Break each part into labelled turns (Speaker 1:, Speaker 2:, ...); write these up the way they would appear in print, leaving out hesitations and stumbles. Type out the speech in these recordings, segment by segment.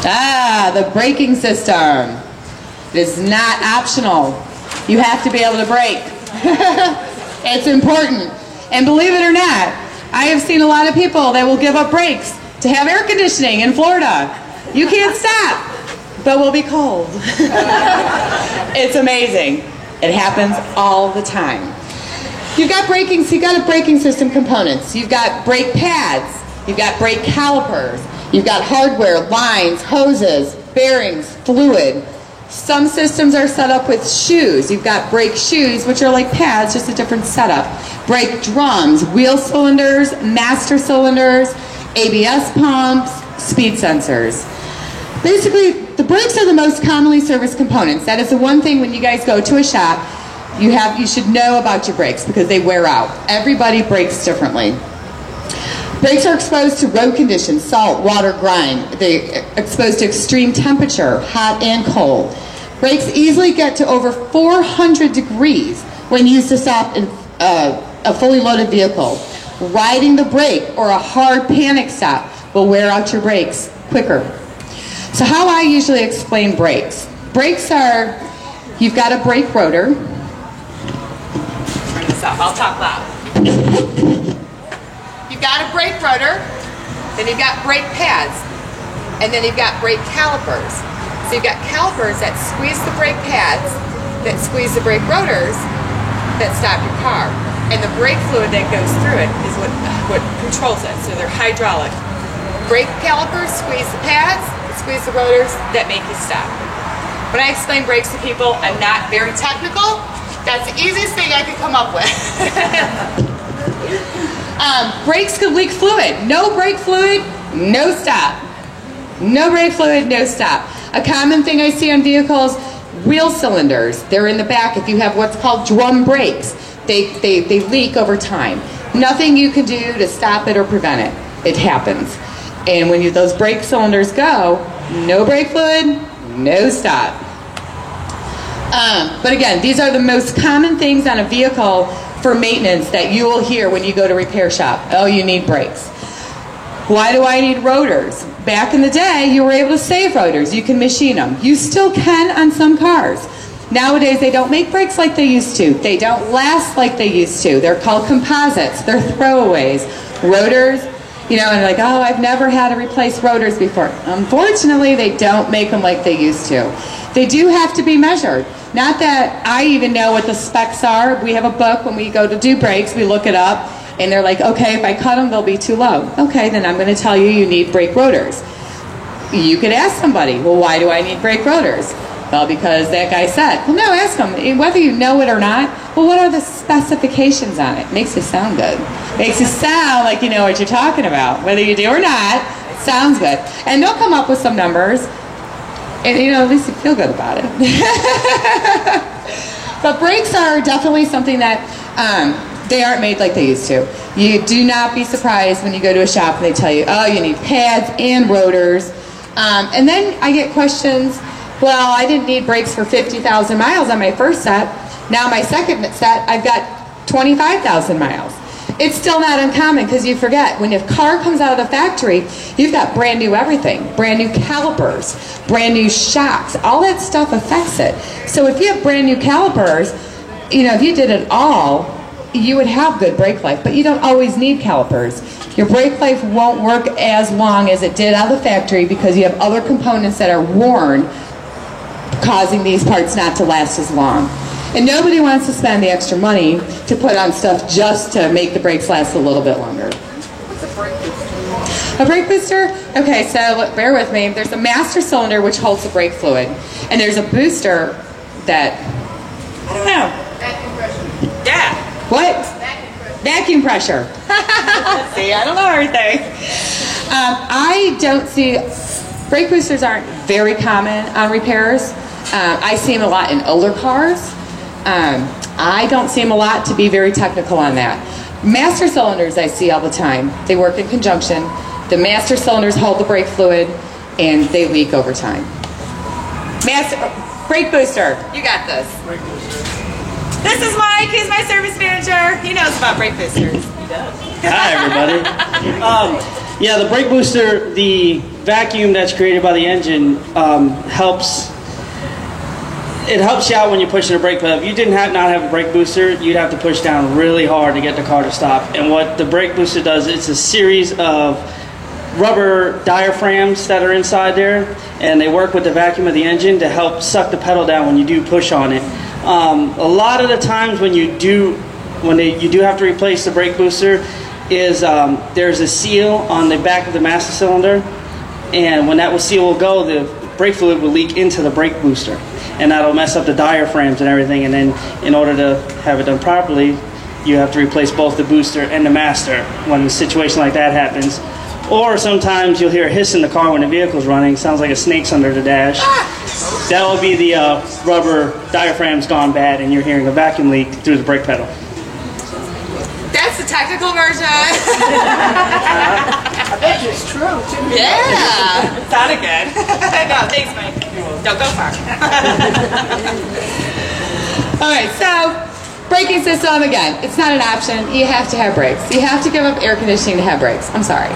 Speaker 1: Ah, the braking system. It is not optional. You have to be able to brake. It's important. And believe it or not, I have seen a lot of people that will give up brakes to have air conditioning in Florida. You can't stop, but we'll be cold. It's amazing. It happens all the time. You've got braking system components. You've got brake pads. You've got brake calipers. You've got hardware, lines, hoses, bearings, fluid. Some systems are set up with shoes. You've got brake shoes, which are like pads, just a different setup. Brake drums, wheel cylinders, master cylinders, ABS pumps, speed sensors. Basically, the brakes are the most commonly serviced components. That is the one thing when you guys go to a shop, you should know about your brakes because they wear out. Everybody brakes differently. Brakes are exposed to road conditions, salt, water, grime. They're exposed to extreme temperature, hot and cold. Brakes easily get to over 400 degrees when used to stop a fully loaded vehicle. Riding the brake or a hard panic stop will wear out your brakes quicker. So how I usually explain brakes. Brakes are, you've got a brake rotor. Turn this up, I'll talk loud. You've got a brake rotor, then you've got brake pads, and then you've got brake calipers. So you've got calipers that squeeze the brake pads, that squeeze the brake rotors, that stop your car. And the brake fluid that goes through it is what controls it. So they're hydraulic. Brake calipers squeeze the pads, squeeze the rotors that make you stop. When I explain brakes to people, I'm not very technical. That's the easiest thing I could come up with. Brakes could leak fluid. No brake fluid, no stop. No brake fluid, no stop. A common thing I see on vehicles, wheel cylinders. They're in the back. If you have what's called drum brakes, they leak over time. Nothing you can do to stop it or prevent it. It happens. And when those brake cylinders go, no brake fluid, no stop. But again, these are the most common things on a vehicle for maintenance that you will hear when you go to repair shop. Oh, you need brakes. Why do I need rotors? Back in the day, you were able to save rotors. You can machine them. You still can on some cars. Nowadays, they don't make brakes like they used to. They don't last like they used to. They're called composites. They're throwaways. Rotors, you know, and like, oh, I've never had to replace rotors before. Unfortunately, they don't make them like they used to. They do have to be measured. Not that I even know what the specs are. We have a book when we go to do brakes. We look it up, and they're like, okay, if I cut them, they'll be too low. Okay, then I'm going to tell you you need brake rotors. You could ask somebody, well, why do I need brake rotors? Well, because that guy said. Well, no, ask them. Whether you know it or not, well, what are the specifications on it? Makes you sound good. Makes you sound like you know what you're talking about. Whether you do or not, it sounds good. And they'll come up with some numbers. And, you know, at least you feel good about it. But brakes are definitely something that they aren't made like they used to. You do not be surprised when you go to a shop and they tell you, oh, you need pads and rotors. And then I get questions, well, I didn't need brakes for 50,000 miles on my first set. Now my second set, I've got 25,000 miles. It's still not uncommon because you forget, when a car comes out of the factory, you've got brand new everything, brand new calipers, brand new shocks, all that stuff affects it. So if you have brand new calipers, you know, if you did it all, you would have good brake life, but you don't always need calipers. Your brake life won't work as long as it did out of the factory because you have other components that are worn, causing these parts not to last as long. And nobody wants to spend the extra money to put on stuff just to make the brakes last a little bit longer.
Speaker 2: What's a brake booster?
Speaker 1: A brake booster? Okay, so bear with me. There's a master cylinder which holds the brake fluid. And there's a booster that, I don't know.
Speaker 2: Vacuum pressure.
Speaker 1: Yeah. What?
Speaker 2: Vacuum pressure.
Speaker 1: Vacuum pressure. See, I don't know everything. I don't see, brake boosters aren't very common on repairs. I see them a lot in older cars. I don't see them a lot to be very technical on that. Master cylinders I see all the time. They work in conjunction. The master cylinders hold the brake fluid and they leak over time. Brake booster, you got this.
Speaker 3: Brake booster.
Speaker 1: This is Mike, he's my service manager. He knows about brake boosters. He does.
Speaker 3: Hi everybody. Yeah, the brake booster, the vacuum that's created by the engine helps you out when you're pushing a brake pedal. If you did not have a brake booster, you'd have to push down really hard to get the car to stop. And what the brake booster does, it's a series of rubber diaphragms that are inside there, and they work with the vacuum of the engine to help suck the pedal down when you do push on it. A lot of the times when you do have to replace the brake booster, is there's a seal on the back of the master cylinder, and when that seal will go, the brake fluid will leak into the brake booster, and that'll mess up the diaphragms and everything. And then in order to have it done properly, you have to replace both the booster and the master when a situation like that happens. Or sometimes you'll hear a hiss in the car when the vehicle's running. Sounds like a snake's under the dash. That will be the rubber diaphragm's gone bad, and you're hearing a vacuum leak through the brake pedal.
Speaker 2: That's the technical version.
Speaker 4: I bet you it's true, too.
Speaker 2: Yeah. Sounded good. No, thanks, Mike. Don't go far.
Speaker 1: All right, so braking system, again, it's not an option. You have to have brakes. You have to give up air conditioning to have brakes. I'm sorry.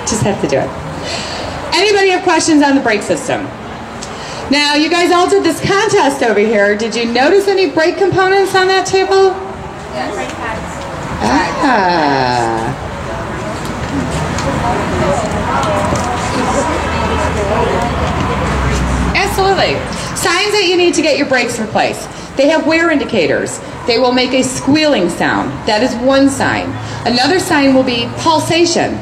Speaker 1: Just have to do it. Anybody have questions on the brake system? Now, you guys all did this contest over here. Did you notice any brake components on that table?
Speaker 2: Yes. Brake pads.
Speaker 1: Ah. Absolutely. Signs that you need to get your brakes replaced. They have wear indicators. They will make a squealing sound. That is one sign. Another sign will be pulsation.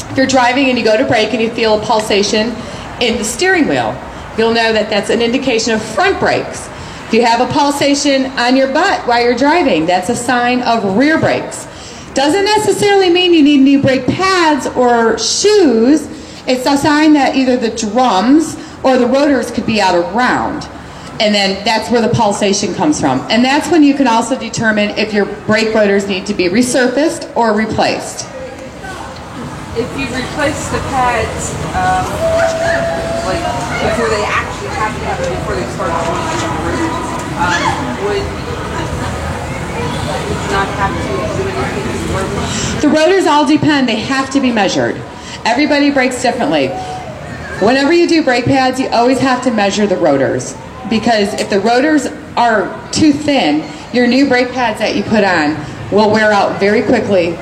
Speaker 1: If you're driving and you go to brake and you feel a pulsation in the steering wheel, you'll know that that's an indication of front brakes. If you have a pulsation on your butt while you're driving, that's a sign of rear brakes. Doesn't necessarily mean you need new brake pads or shoes. It's a sign that either the drums or the rotors could be out of round. And then that's where the pulsation comes from. And that's when you can also determine if your brake rotors need to be resurfaced or replaced.
Speaker 4: If you replace the pads, like before they actually have to happen, before they start going on the roof, would not have to do anything to the rotors?
Speaker 1: The rotors all depend. They have to be measured. Everybody brakes differently. Whenever you do brake pads, you always have to measure the rotors, because if the rotors are too thin, your new brake pads that you put on will wear out very quickly.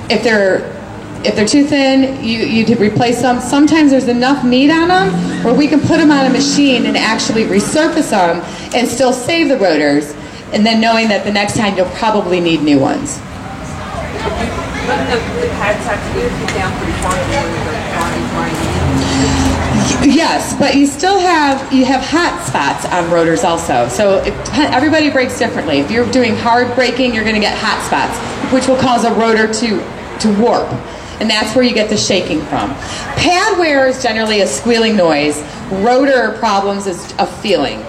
Speaker 1: If they're too thin, you replace them. Sometimes there's enough meat on them where we can put them on a machine and actually resurface them and still save the rotors, and then knowing that the next time you'll probably need new ones.
Speaker 4: But the pads have to get down pretty far before the car is grinding.
Speaker 1: Yes, but you have hot spots on rotors also. So everybody brakes differently. If you're doing hard braking, you're going to get hot spots, which will cause a rotor to warp. And that's where you get the shaking from. Pad wear is generally a squealing noise. Rotor problems is a feeling.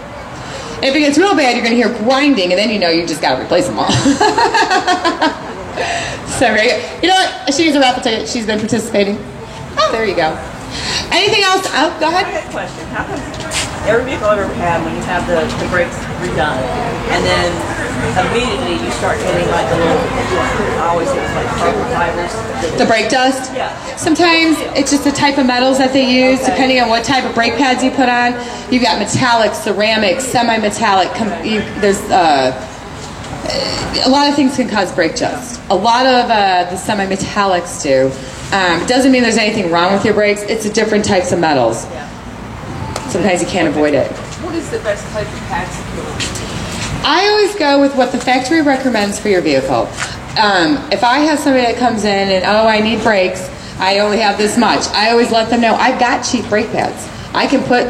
Speaker 1: If it gets real bad, you're going to hear grinding, and then you know you just got to replace them all. So, you know what? She needs a raffle ticket. She's been participating. Oh, there you go. Anything else? Oh, go ahead.
Speaker 5: I got a question. How come every vehicle I've ever had, when you have the brakes redone, and then immediately you start getting like a little, I always say it's like carbon fibers.
Speaker 1: The brake dust?
Speaker 5: Yeah.
Speaker 1: Sometimes it's just the type of metals that they use, depending on what type of brake pads you put on. You've got metallic, ceramic, semi-metallic. There's a lot of things can cause brake dust. A lot of the semi-metallics do. It doesn't mean there's anything wrong with your brakes. It's the different types of metals. Sometimes you can't avoid it.
Speaker 4: What is the best type of pads to put on?
Speaker 1: I always go with what the factory recommends for your vehicle. If I have somebody that comes in and, oh, I need brakes, I only have this much, I always let them know I've got cheap brake pads. I can put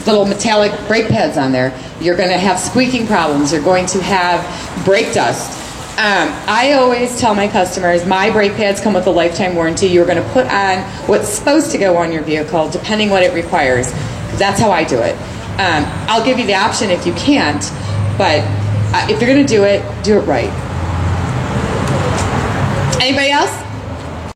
Speaker 1: little metallic brake pads on there. You're going to have squeaking problems. You're going to have brake dust. I always tell my customers, my brake pads come with a lifetime warranty. You're going to put on what's supposed to go on your vehicle, depending what it requires. That's how I do it. I'll give you the option if you can't, but if you're going to do it right. Anybody else?